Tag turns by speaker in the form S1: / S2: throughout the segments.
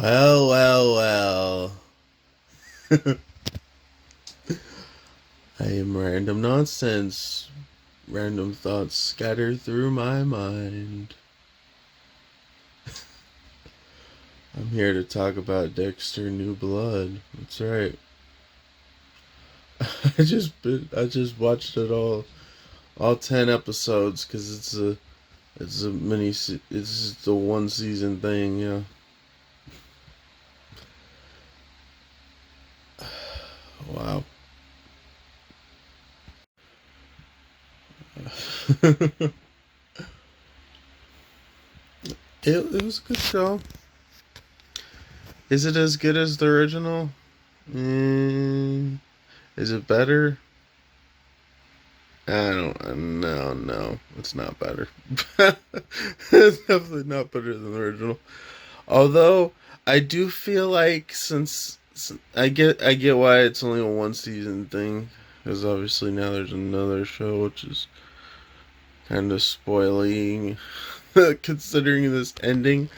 S1: Well, well, well. I am random nonsense. Random thoughts scatter through my mind. I'm here to talk about Dexter New Blood. That's right. I just watched it all 10 episodes because it's a it's just a one season thing. Yeah. Wow. It was a good show. Is it as good as the original? Mm, is it better? I don't. No, it's not better. It's definitely not better than the original. Although I do feel like since I get why it's only a one season thing, because obviously now there's another show which is kind of spoiling, considering this ending.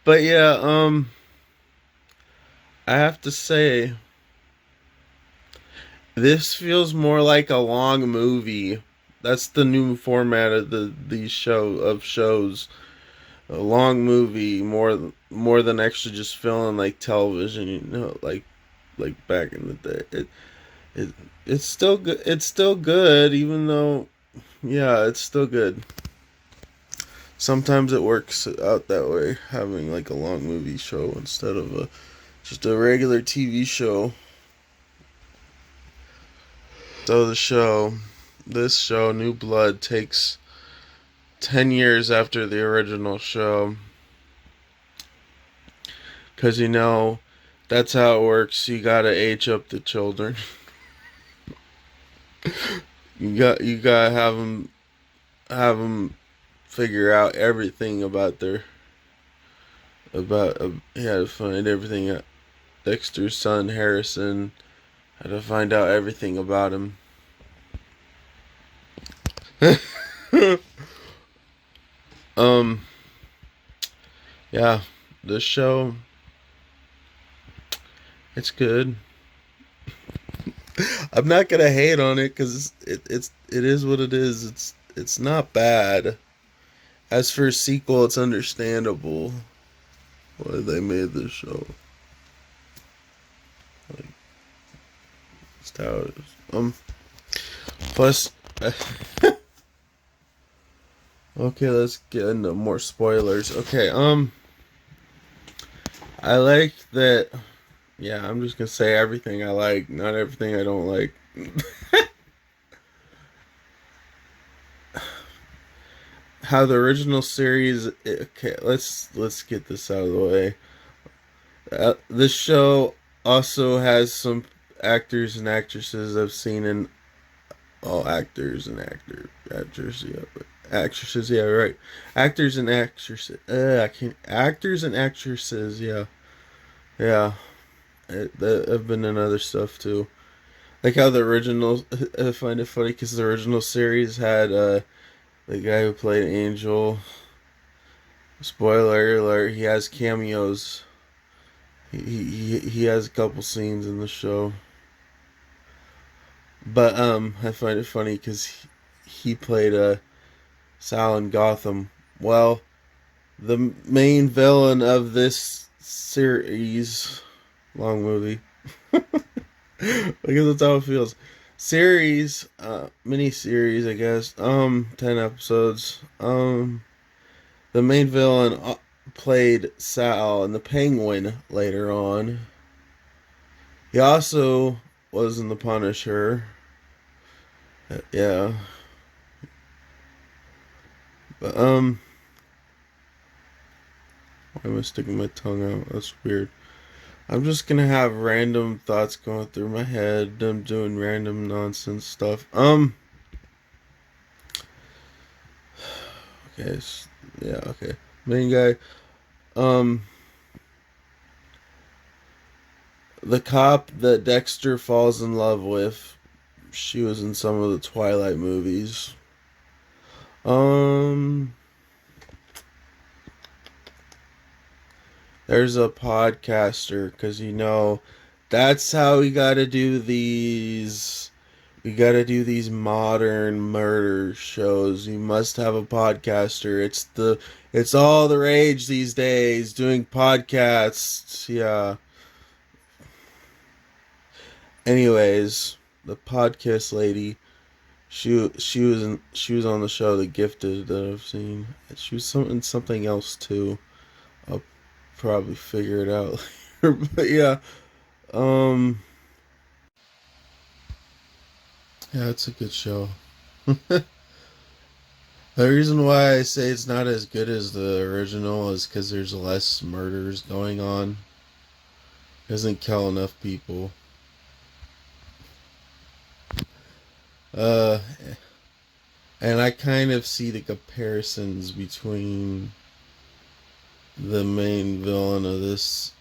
S1: But yeah, I have to say this feels more like a long movie. That's the new format of these shows. A long movie, more than actually just feeling like television. Like back in the day. It it's still good. It's still good, even though yeah, it's still good. Sometimes it works out that way, having like a long movie show instead of a just a regular TV show. So this show, New Blood, takes 10 years after the original show. Because, that's how it works. You gotta age up the children. You gotta have them figure out everything about to find everything out. Dexter's son, Harrison, had to find out everything about him. um, yeah, this show, it's good. I'm not gonna hate on it because it is what it is. It's not bad. As for a sequel, it's understandable why they made this show. Like, it's how it is. Plus, okay, let's get into more spoilers. Okay, I like that. Yeah, I'm just gonna say everything I like, not everything I don't like. How the original series. Okay, let's get this out of the way. This show also has some actors and actresses I've seen in all actors and actors, yeah, but actresses, yeah, right. Actors and actresses. I can't. Actors and actresses, yeah, yeah. That have been in other stuff too. Like how the original. I find it funny because the original series had the guy who played Angel. Spoiler alert: he has cameos. He has a couple scenes in the show. But I find it funny because he played Sal in Gotham. Well, the main villain of this series, long movie, because that's how it feels. Series, mini series, I guess. 10 episodes. The main villain played Sal and the Penguin later on. He also was in the Punisher. Yeah, but why am I sticking my tongue out? That's weird. I'm just gonna have random thoughts going through my head. I'm doing random nonsense stuff. Okay, yeah, okay. Main guy. Um, the cop that Dexter falls in love with. She was in some of the Twilight movies. Um, There's a podcaster, because that's how we got to do these. We got to do these modern murder shows. You must have a podcaster. It's all the rage these days, doing podcasts. Yeah. Anyways, the podcast lady, she was on the show The Gifted that I've seen. She was something else too. I'll probably figure it out later. But yeah, um, yeah, it's a good show. The reason why I say it's not as good as the original is because there's less murders going on. It doesn't kill enough people. Uh, and I kind of see the comparisons between the main villain of this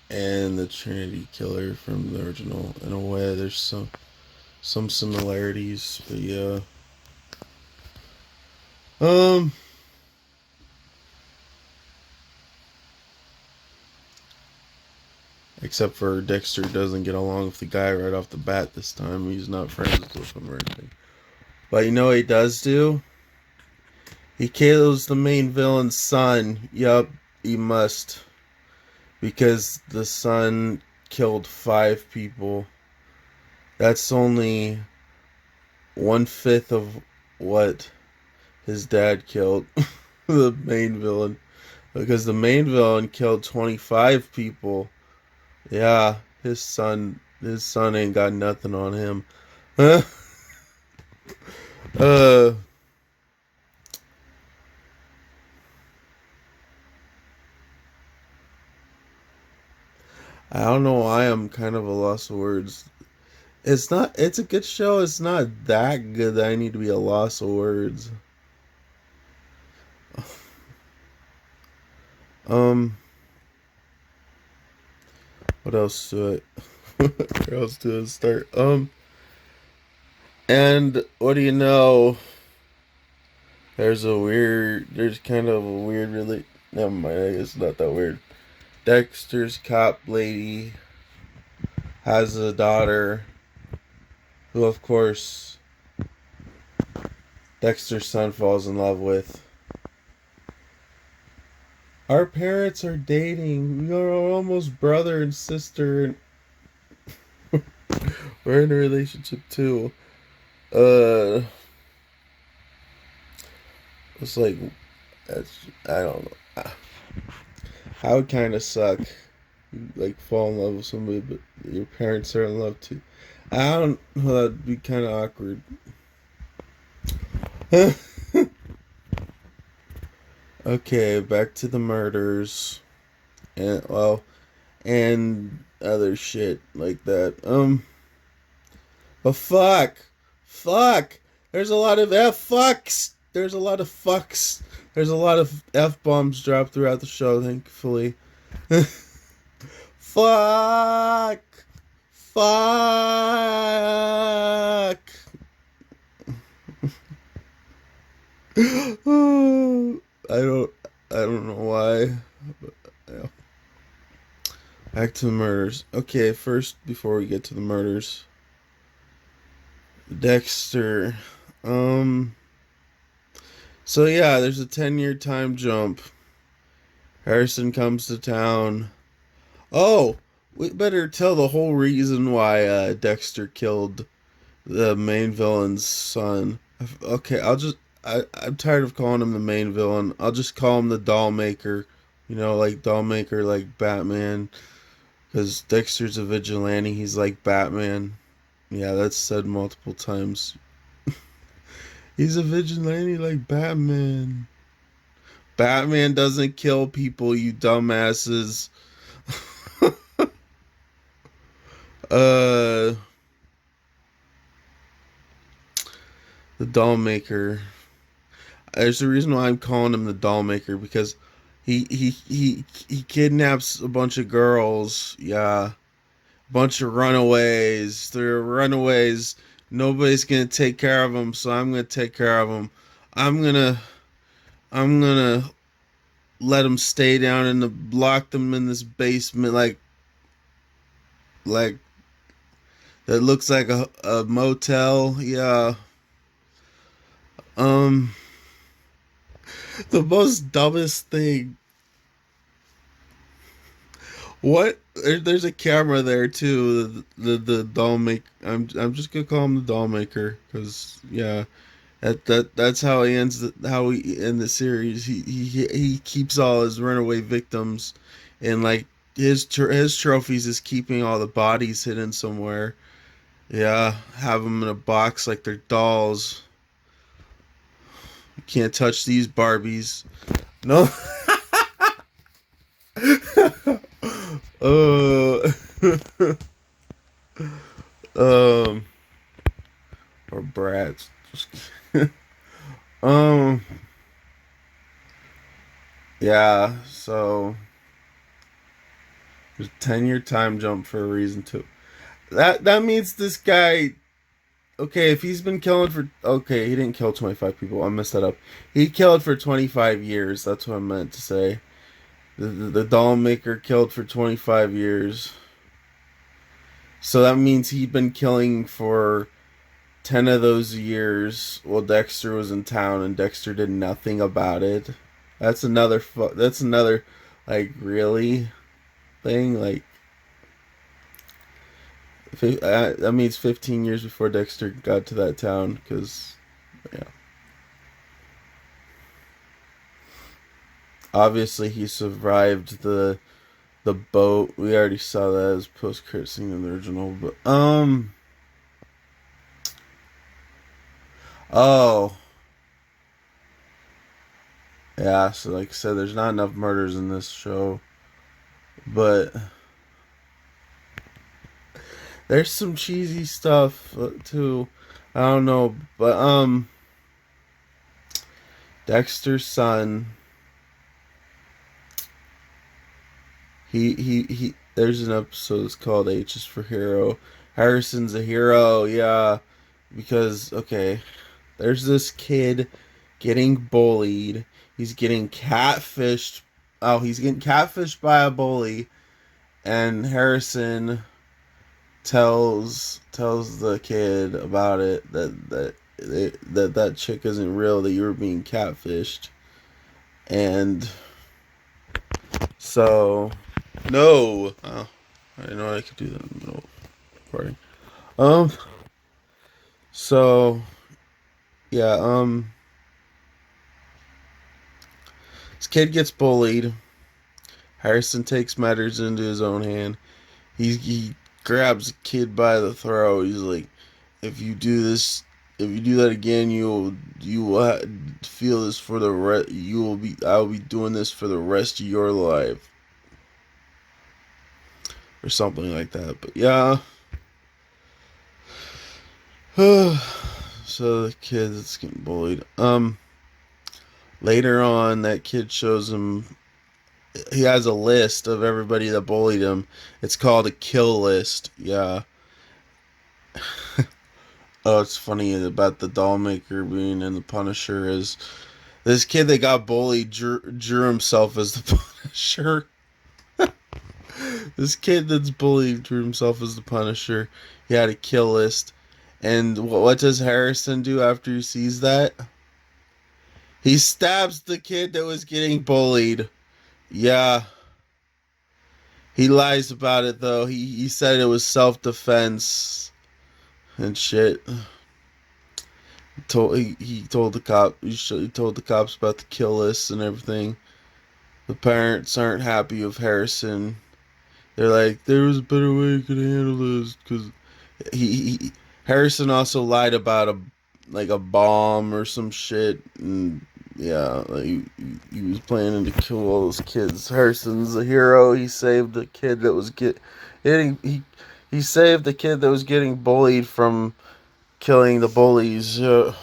S1: and the Trinity Killer from the original. In a way, there's some similarities, but yeah. Um, except for Dexter doesn't get along with the guy right off the bat this time. He's not friends with him or anything. But you know what he does do? He kills the main villain's son. Yup, he must. Because the son killed 5 people. That's only 1/5 of what his dad killed. The main villain. Because the main villain killed 25 people. Yeah, his son ain't got nothing on him. uh I don't know why I'm kind of a loss of words. It's a good show. It's not that good that I need to be a loss of words. Um, what else to it? Where else to it start? And what do you know? There's kind of a weird, really. Never mind, I guess it's not that weird. Dexter's cop lady has a daughter who, of course, Dexter's son falls in love with. Our parents are dating. We are almost brother and sister, and we're in a relationship too. Uh, it's like I don't know. That would kind of suck. You, like, fall in love with somebody, but your parents are in love too. I don't know. That'd be kind of awkward. Okay, back to the murders and other shit like that. But fuck. There's a lot of fucks. There's a lot of fucks. There's a lot of bombs dropped throughout the show. Thankfully. Fuck. Fuck. I don't know why. But, yeah. Back to the murders. Okay, first before we get to the murders, Dexter. Um so yeah, there's a 10-year time jump. Harrison comes to town. Oh, we better tell the whole reason why Dexter killed the main villain's son. Okay, I'm tired of calling him the main villain. I'll just call him the doll maker. Like doll maker, like Batman. Because Dexter's a vigilante. He's like Batman. Yeah, that's said multiple times. He's a vigilante like Batman. Batman doesn't kill people, you dumbasses. uh, the doll maker. There's a reason why I'm calling him the doll maker, because he kidnaps a bunch of girls. Yeah, a bunch of runaways. They're runaways. Nobody's gonna take care of them, so I'm gonna take care of them. I'm gonna I'm gonna let them stay down in the lock them in this basement like that looks like a motel. Yeah. Um, the most dumbest thing. What? There's a camera there too. The doll make. I'm just gonna call him the doll maker because yeah, that's how he ends. How he in the series. He keeps all his runaway victims, and like his trophies is keeping all the bodies hidden somewhere. Yeah, have them in a box like they're dolls. You can't touch these Barbies. No. uh, um, or brats. um, yeah. So there's a 10-year time jump for a reason too. That means this guy. Okay, if he's been killing for okay, he didn't kill 25 people. I messed that up. He killed for 25 years. That's what I meant to say. The doll maker killed for 25 years. So that means he'd been killing for 10 of those years while Dexter was in town and Dexter did nothing about it. That's another like really thing like that means 15 years before Dexter got to that town cuz yeah. Obviously he survived the boat. We already saw that as post credit scene in the original, but oh yeah. So like I said, there's not enough murders in this show, but there's some cheesy stuff too. I don't know, but Dexter's son. He. There's an episode that's called H is for Hero. Harrison's a hero, yeah, because okay, there's this kid getting bullied. He's getting catfished. Oh, he's getting catfished by a bully, and Harrison tells the kid about it that chick isn't real. That you were being catfished, and so no. Oh, I didn't know I could do that in the middle of recording. Um. So yeah. This kid gets bullied. Harrison takes matters into his own hand. He grabs the kid by the throat. He's like, "If you do this, if you do that again, you will feel this for the rest. You will be. I will be doing this for the rest of your life, or something like that." But yeah. So the kid that's getting bullied. Later on, that kid shows him he has a list of everybody that bullied him. It's called a kill list. Yeah. Oh, it's funny about the doll maker being in the Punisher is this kid that got bullied drew himself as the Punisher. This kid that's bullied drew himself as the Punisher. He had a kill list. And what does Harrison do after he sees that? He stabs the kid that was getting bullied. Yeah. He lies about it though. He said it was self-defense and shit. He told the cop he told the cops about the kill list and everything. The parents aren't happy with Harrison. They're like, there was a better way you could handle this because Harrison also lied about a bomb or some shit and yeah, like he was planning to kill all those kids. Harrison's a hero. He saved the kid that was getting he saved the kid that was getting bullied from killing the bullies. And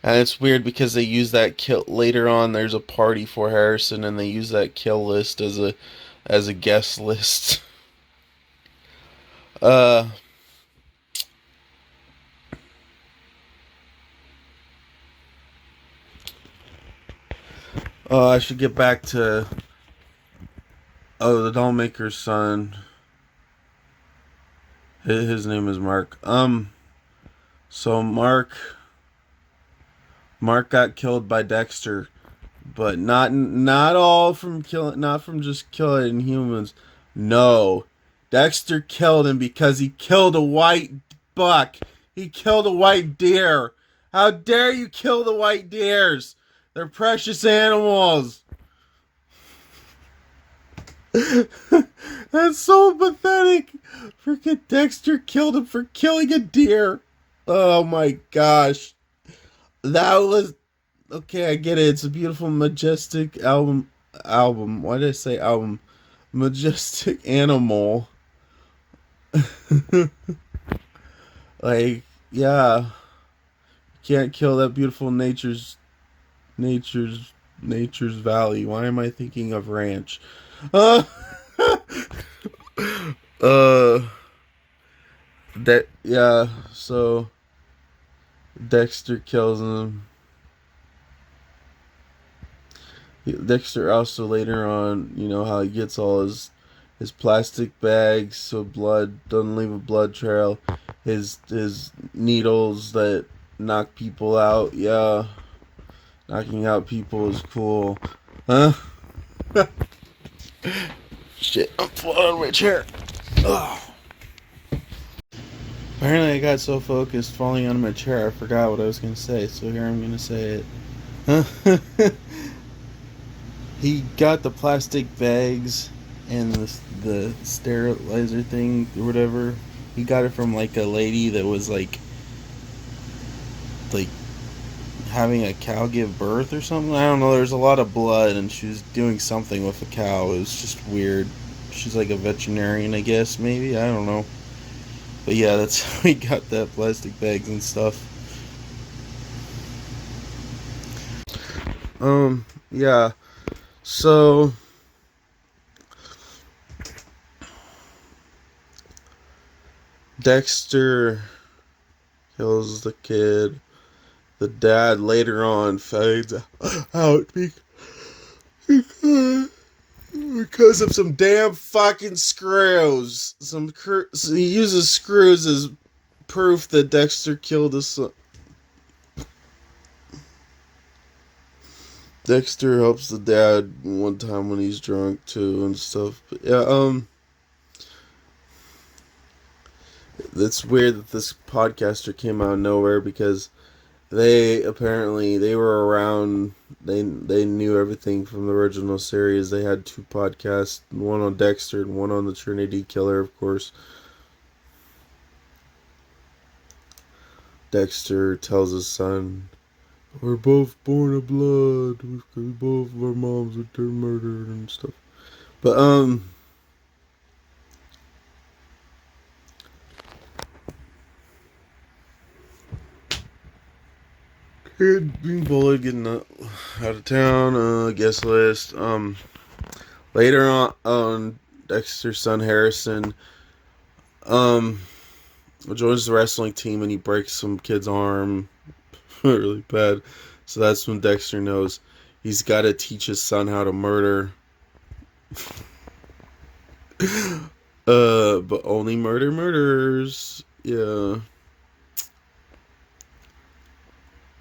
S1: it's weird because they use that kill later on. There's a party for Harrison, and they use that kill list as a guest list. Uh, I should get back to the dollmaker's son. His name is Mark. So Mark got killed by Dexter, but not all from killing, not from just killing humans. No, Dexter killed him because he killed a white buck. He killed a white deer. How dare you kill the white deers? They're precious animals. That's so pathetic. Freaking Dexter killed him for killing a deer. Oh my gosh. That was okay, I get it. It's a beautiful, majestic album. Why did I say album? Majestic animal. Like, yeah. You can't kill that beautiful nature's nature's valley. Why am I thinking of ranch? Uh uh that yeah, so Dexter kills him. Dexter also later on, you know how he gets all his plastic bags so blood doesn't leave a blood trail. His needles that knock people out. Yeah, knocking out people is cool. Huh? Shit, I'm falling out of my chair. Ugh. Apparently, I got so focused falling out of my chair, I forgot what I was gonna say. So here I'm gonna say it. Huh? He got the plastic bags and the sterilizer thing or whatever. He got it from like a lady that was like having a cow give birth or something. I don't know. There's a lot of blood and she was doing something with a cow. It was just weird. She's like a veterinarian, I guess, maybe. I don't know. But yeah, that's how he got that plastic bags and stuff. Yeah. So Dexter kills the kid. The dad later on fades out because of some damn fucking screws. So he uses screws as proof that Dexter killed his son. Dexter helps the dad one time when he's drunk too and stuff. But yeah, it's weird that this podcaster came out of nowhere because they were around. They knew everything from the original series. They had two podcasts, one on Dexter and one on the Trinity Killer, of course. Dexter tells his son, "We're both born of blood. Both of our moms were murdered and stuff." But kid being bullied, getting out of town, guest list. Later on, Dexter's son Harrison, um, joins the wrestling team and he breaks some kid's arm really bad. So that's when Dexter knows he's got to teach his son how to murder. But only murder murderers. Yeah.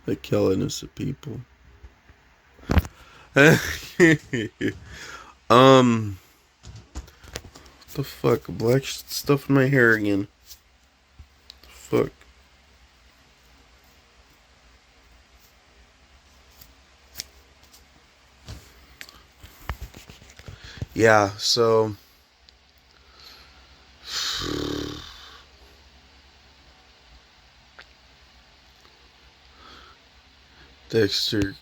S1: They kill innocent people. What the fuck? Black stuff in my hair again. Fuck. Yeah, so Dexter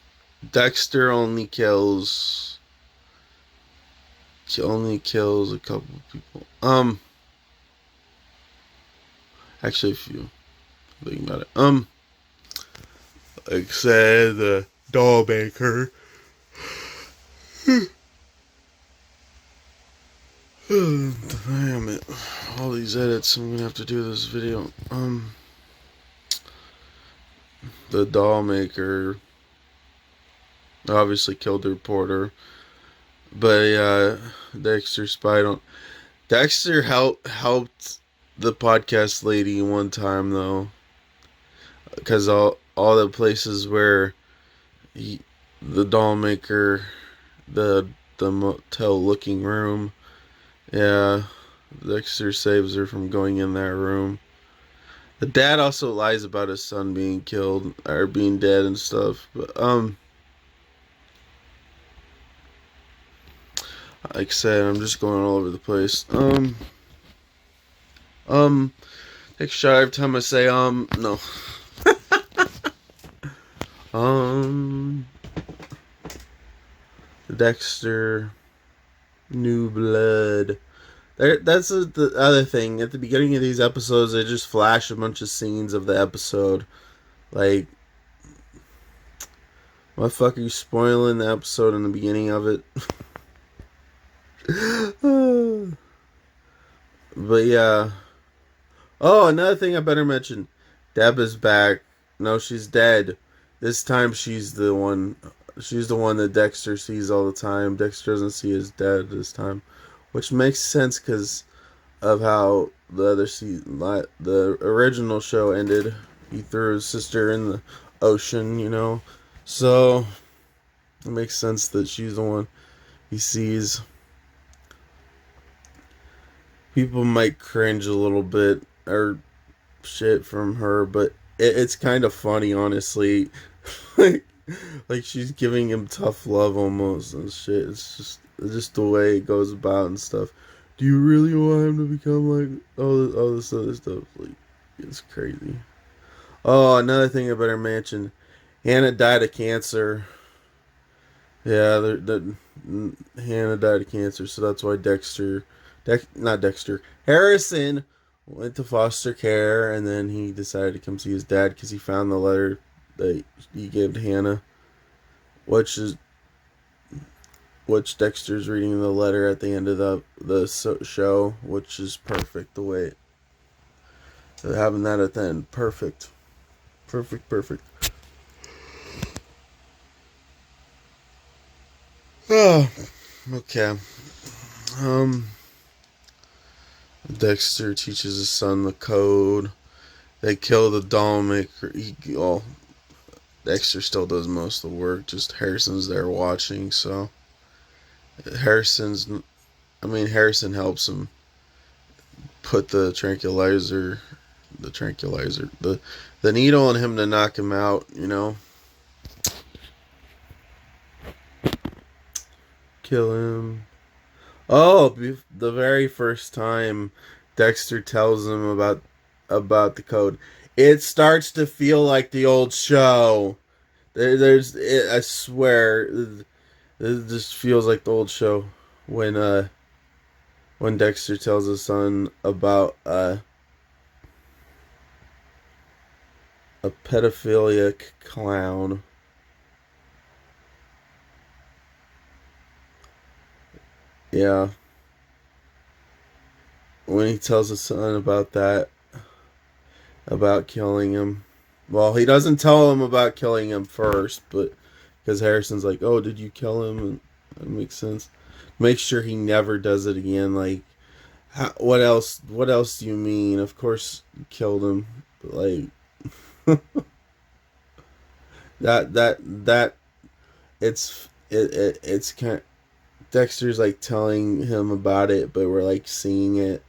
S1: only kills a couple of people. Actually a few. Thinking about it. Like I said, the doll maker. Damn it. All these edits, I'm gonna have to do this video. The doll maker Obviously killed the reporter. But yeah, Dexter spied on. Dexter helped the podcast lady one time though, because all the places where the doll maker, the the motel looking room, yeah, Dexter saves her from going in that room. The dad also lies about his son being killed or being dead and stuff. But like I said, I'm just going all over the place. Um, take a shot every time I say no. Um, Dexter, New Blood. The other thing. At the beginning of these episodes, they just flash a bunch of scenes of the episode. Like, what the fuck are you spoiling the episode in the beginning of it? But yeah. Oh, another thing I better mention. Deb is back. No, she's dead. This time she's the one. She's the one that Dexter sees all the time. Dexter doesn't see his dad this time, which makes sense because of how the original show ended. He threw his sister in the ocean, you know. So it makes sense that she's the one he sees. People might cringe a little bit or shit from her, but it's kind of funny, honestly. like, like she's giving him tough love almost and shit. It's just the way it goes about and stuff. Do you really want him to become like all this other stuff? Like, it's crazy. Oh, another thing I better mention. Hannah died of cancer. Yeah, Hannah died of cancer, so that's why not Dexter, Harrison went to foster care, and then he decided to come see his dad because he found the letter that he gave to Hannah, which is which Dexter's reading the letter at the end of the show, which is perfect. The way having that at the end, perfect, perfect, perfect. Oh, okay. Um, Dexter teaches his son the code. They kill the doll maker. Dexter still does most of the work. Just Harrison's there watching. So Harrison's. Harrison helps him put the needle on him to knock him out. You know, kill him. Oh, the very first time Dexter tells him about the code, it starts to feel like the old show. I swear, it just feels like the old show when when Dexter tells his son about a pedophilic clown. Yeah, when he tells his son about that, about killing him. Well, he doesn't tell him about killing him first, but because Harrison's like, "Oh, did you kill him?" And that makes sense. Make sure he never does it again. Like, what else? What else do you mean? Of course, you killed him. But like that it's kind of, Dexter's like telling him about it, but we're like seeing it.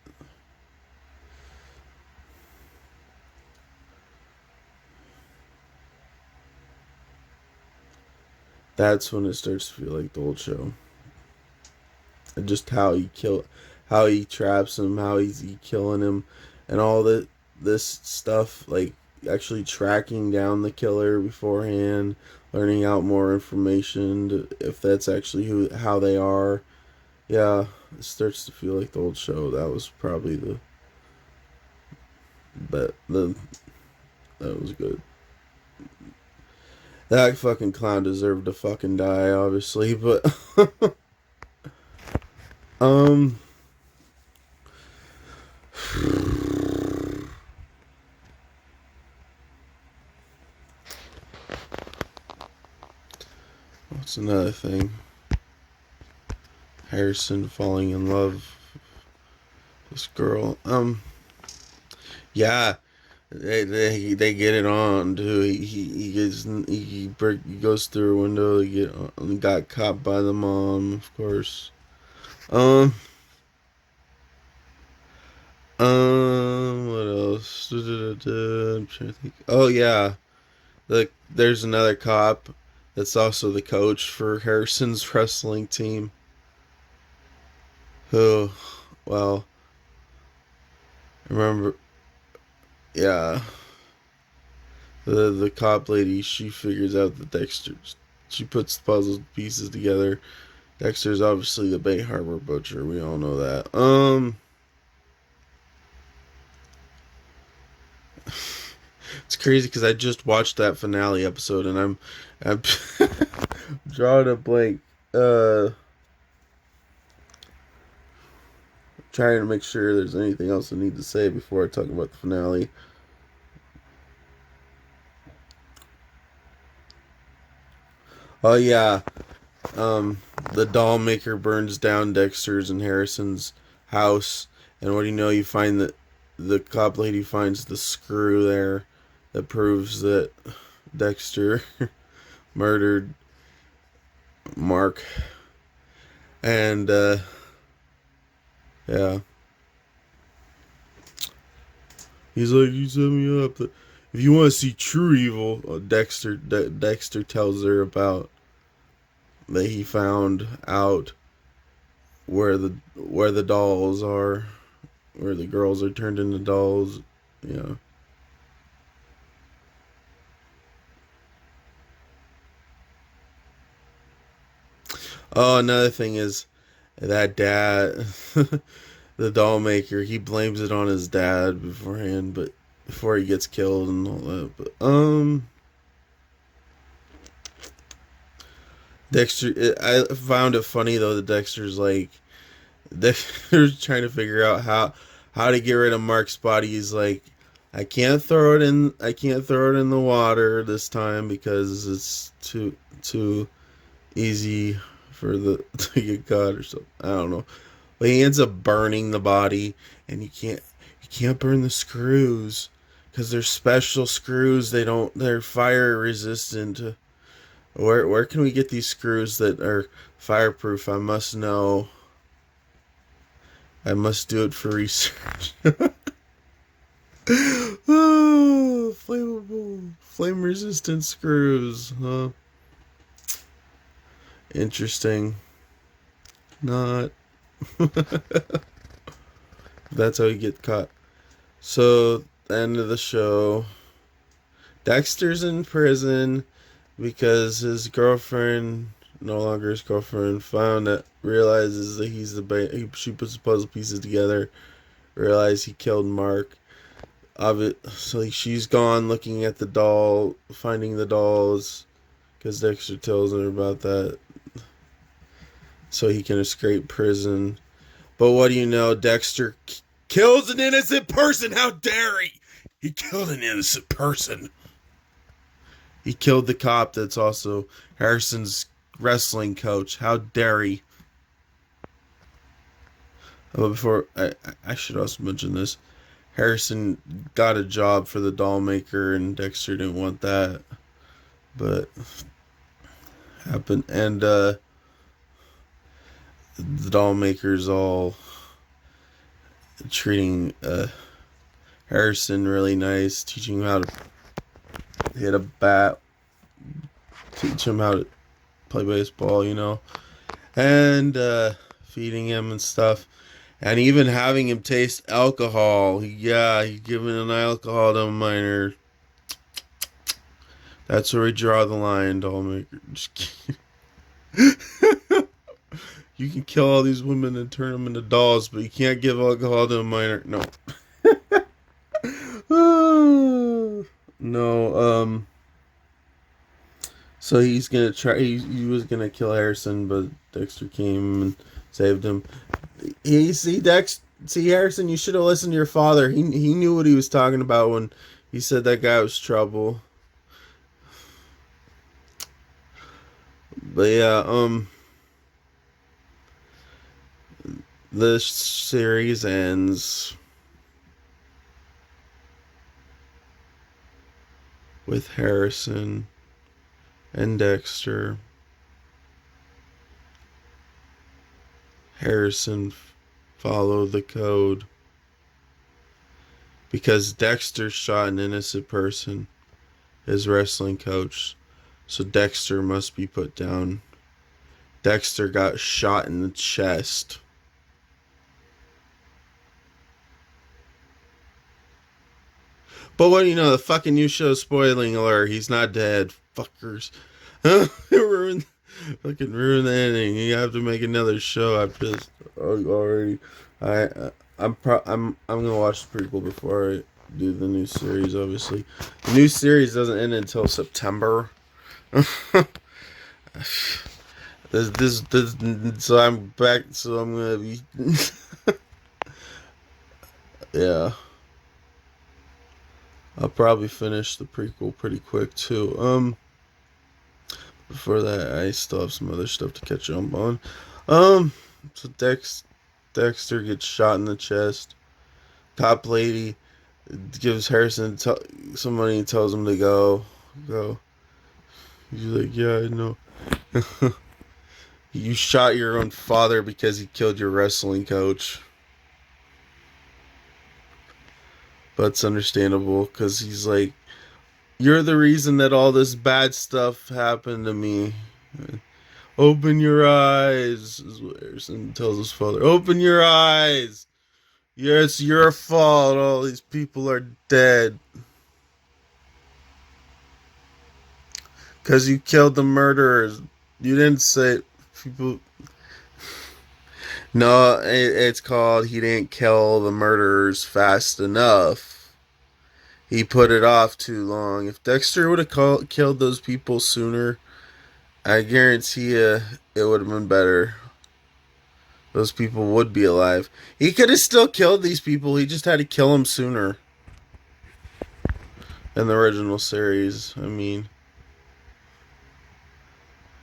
S1: That's when it starts to feel like the old show. And just how he traps him, how he killing him, and all this stuff. Like actually tracking down the killer beforehand, learning out more information if that's actually how they are. Yeah, it starts to feel like the old show. That was probably the that was good. That fucking clown deserved to fucking die, obviously, but um, another thing. Harrison falling in love with this girl. Yeah, they get it on too. He goes through a window. He got caught by the mom, of course. Um, what else? I'm trying to think. Oh yeah, there's another cop that's also the coach for Harrison's wrestling team. Who, well, remember, yeah, the cop lady. She figures out that Dexter. She puts the puzzle pieces together. Dexter's obviously the Bay Harbor butcher. We all know that. It's crazy because I just watched that finale episode and I'm drawing a blank. Trying to make sure there's anything else I need to say before I talk about the finale. Oh yeah, the doll maker burns down Dexter's and Harrison's house, and what do you know? You find that the cop lady finds the screw there that proves that Dexter murdered Mark, and yeah, he's like, "You set me up. If you want to see true evil," Dexter tells her about that he found out where the dolls are, where the girls are turned into dolls. Yeah. Oh, another thing is that dad, the doll maker, he blames it on his dad beforehand, but before he gets killed and all that. But Dexter, I found it funny though that Dexter's like Dexter's trying to figure out how to get rid of Mark's body. He's like, I can't throw it in the water this time because it's too easy for the to get caught or something. I don't know. But he ends up burning the body, and you can't burn the screws because they're special screws. They're fire resistant. Where can we get these screws that are fireproof? I must know. I must do it for research. Oh, flammable, flame resistant screws, huh? Interesting. Not. That's how you get caught. So, the end of the show. Dexter's in prison because his girlfriend, no longer his girlfriend, realizes that she puts the puzzle pieces together, realizes he killed Mark. So she's gone looking at the doll, finding the dolls, because Dexter tells her about that, so he can escape prison. But what do you know? Dexter kills an innocent person. How dare he? He killed an innocent person. He killed the cop that's also Harrison's wrestling coach. How dare he? But before, I should also mention this. Harrison got a job for the doll maker, and Dexter didn't want that. But happened, and the doll maker's all treating Harrison really nice, teaching him how to hit a bat, teach him how to play baseball, and feeding him and stuff, and even having him taste alcohol. He's giving an alcohol to a minor. That's where we draw the line, doll maker. Just kidding. You can kill all these women and turn them into dolls, but you can't give alcohol to a minor. No. No, so he's gonna try. He was gonna kill Harrison, but Dexter came and saved him. See Harrison. You should have listened to your father. He knew what he was talking about when he said that guy was trouble. But yeah, the series ends with Harrison and Dexter. Harrison followed the code because Dexter shot an innocent person, his wrestling coach. So Dexter must be put down. Dexter got shot in the chest. But what do you know? The fucking new show, spoiling alert, he's not dead. Fuckers. ruined, fucking ruined the ending. You have to make another show after this already. I'm gonna watch the prequel before I do the new series. Obviously, the new series doesn't end until September. this, so I'm back. So I'm gonna be, yeah. I'll probably finish the prequel pretty quick too. Before that, I still have some other stuff to catch up on. Um, so Dexter gets shot in the chest. Cop lady gives Harrison some money and tells him to go. He's like, yeah, I know. You shot your own father because he killed your wrestling coach. But it's understandable because he's like, you're the reason that all this bad stuff happened to me. Open your eyes, is what Harrison tells his father. Open your eyes. Yeah, it's your fault. All these people are dead. Because you killed the murderers. You didn't say people. No, it's called he didn't kill the murderers fast enough. He put it off too long. If Dexter would have killed those people sooner, I guarantee you it would have been better. Those people would be alive. He could have still killed these people. He just had to kill them sooner. In the original series, I mean,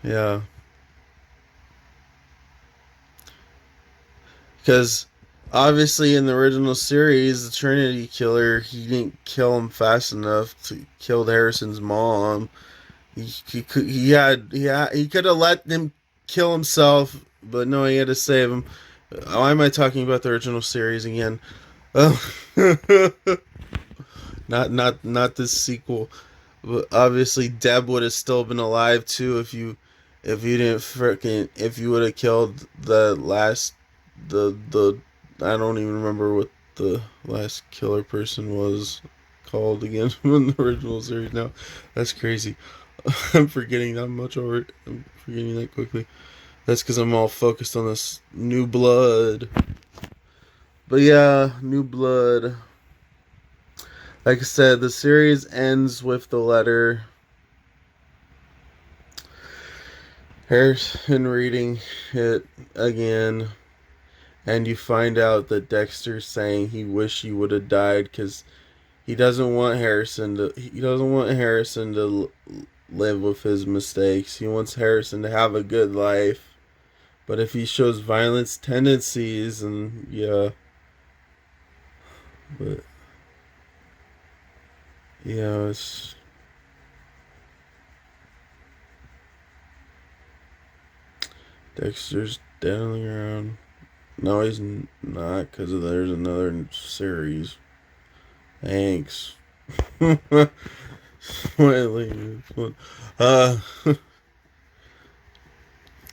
S1: yeah. Because obviously in the original series, the Trinity Killer, he didn't kill him fast enough to kill Harrison's mom. He could have let him kill himself, but no, he had to save him. Why am I talking about the original series again? Oh, not this sequel. But obviously, Deb would have still been alive too if you would have killed the I don't even remember what the last killer person was called again in the original series. Now that's crazy. I'm forgetting that much over. I'm forgetting that quickly. That's because I'm all focused on this New Blood. But yeah, New Blood. Like I said, the series ends with the letter. Harrison reading it again, and you find out that Dexter's saying he wish he would have died because he doesn't want Harrison to live with his mistakes. He wants Harrison to have a good life. But if he shows violence tendencies, and yeah, but yeah, it's Dexter's dead on the ground. No, he's not, because there's another series. Thanks. uh,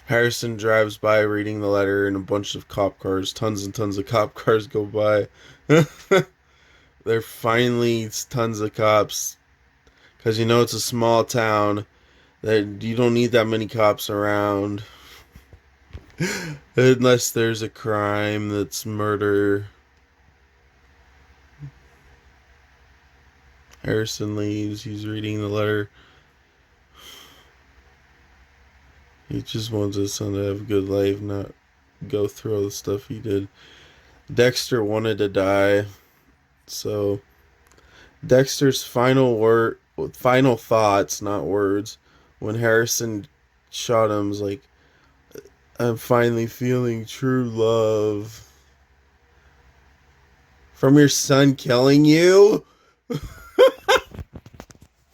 S1: Harrison drives by reading the letter, and a bunch of cop cars, tons and tons of cop cars go by. They're finally tons of cops, because you know it's a small town. That you don't need that many cops around. Unless there's a crime that's murder. Harrison leaves. He's reading the letter. He just wants his son to have a good life, not go through all the stuff he did. Dexter wanted to die. So Dexter's final thoughts, not words, when Harrison shot him was like, I'm finally feeling true love from your son killing you.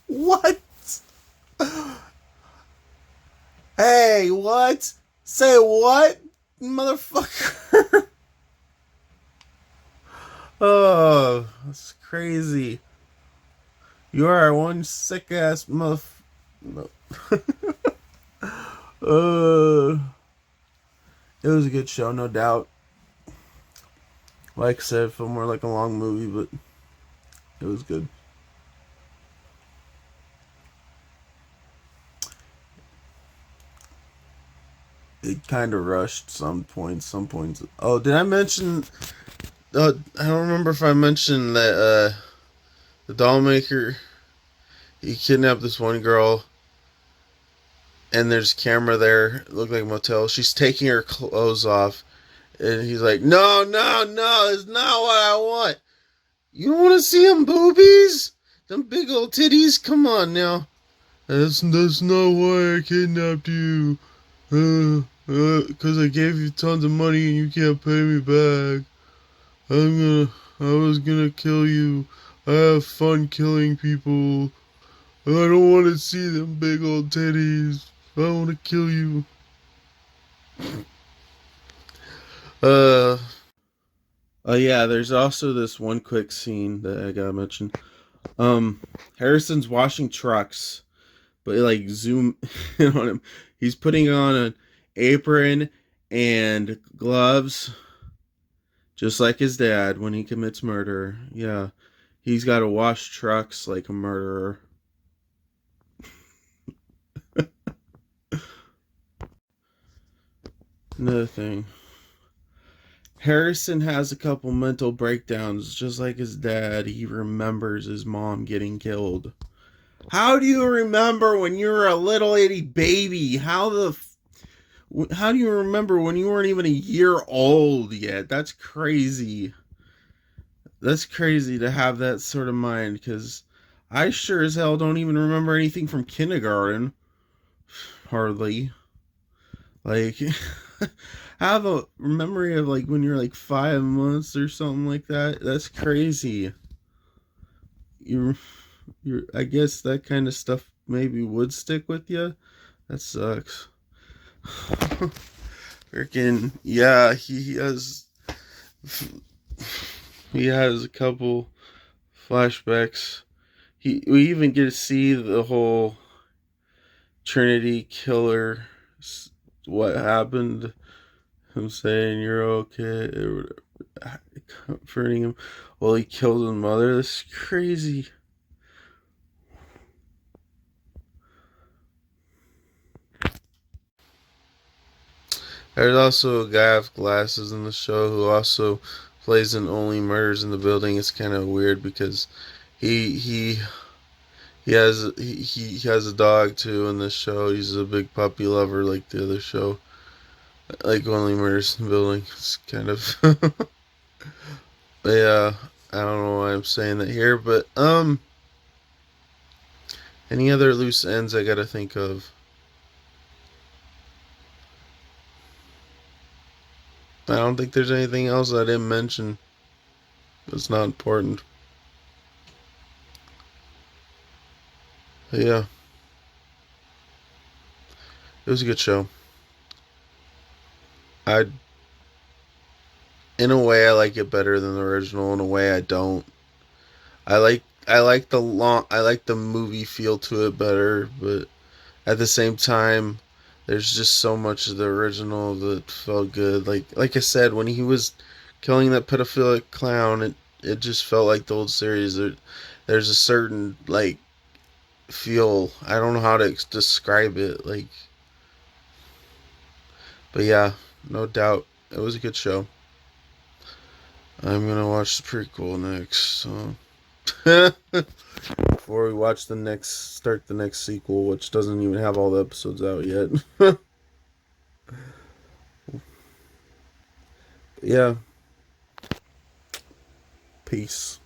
S1: What? Hey, what? Say what, motherfucker? Oh, that's crazy. You are one sick ass motherfucker. No. uh, it was a good show, no doubt. Like I said, it felt more like a long movie, but it was good. It kind of rushed some points. Some points. Oh, did I mention? I don't remember if I mentioned that the doll maker, he kidnapped this one girl, and there's a camera there. It looked like a motel. She's taking her clothes off, and he's like, "No, no, no! It's not what I want. You don't want to see them boobies? Them big old titties? Come on now. That's not why I kidnapped you. Cause I gave you tons of money and you can't pay me back. I was gonna kill you. I have fun killing people. I don't want to see them big old titties. I want to kill you." Uh, oh yeah, there's also this one quick scene that I gotta mention. Harrison's washing trucks, but like zoom in on him. He's putting on an apron and gloves, just like his dad when he commits murder. Yeah, he's got to wash trucks like a murderer. Another thing, Harrison has a couple mental breakdowns, just like his dad. He remembers his mom getting killed. How do you remember when you were a little itty baby? How do you remember when you weren't even a year old yet? That's crazy. That's crazy to have that sort of mind, because I sure as hell don't even remember anything from kindergarten. Hardly. Like, have a memory of like when you're like 5 months or something like that. That's crazy. You're, I guess that kind of stuff maybe would stick with you. That sucks. Freaking yeah, he has a couple flashbacks. We even get to see the whole Trinity killer, what happened. Him saying you're okay, or comforting him while he killed his mother. That's crazy. There's also a guy with glasses in the show who also plays in Only Murders in the Building. It's kind of weird because he he he has a dog too in this show. He's a big puppy lover like the other show, like Only Murders in the Building. It's kind of yeah. I don't know why I'm saying that here, but any other loose ends I gotta think of? I don't think there's anything else I didn't mention that's not important. But yeah, it was a good show. I, in a way, I like it better than the original. In a way, I don't. I like the movie feel to it better, but at the same time, there's just so much of the original that felt good. Like I said, when he was killing that pedophilic clown, it just felt like the old series. There's a certain like feel. I don't know how to describe it. Like, but yeah, no doubt, it was a good show. I'm gonna watch the prequel next. So. Before we watch start the next sequel, which doesn't even have all the episodes out yet. Yeah. Peace.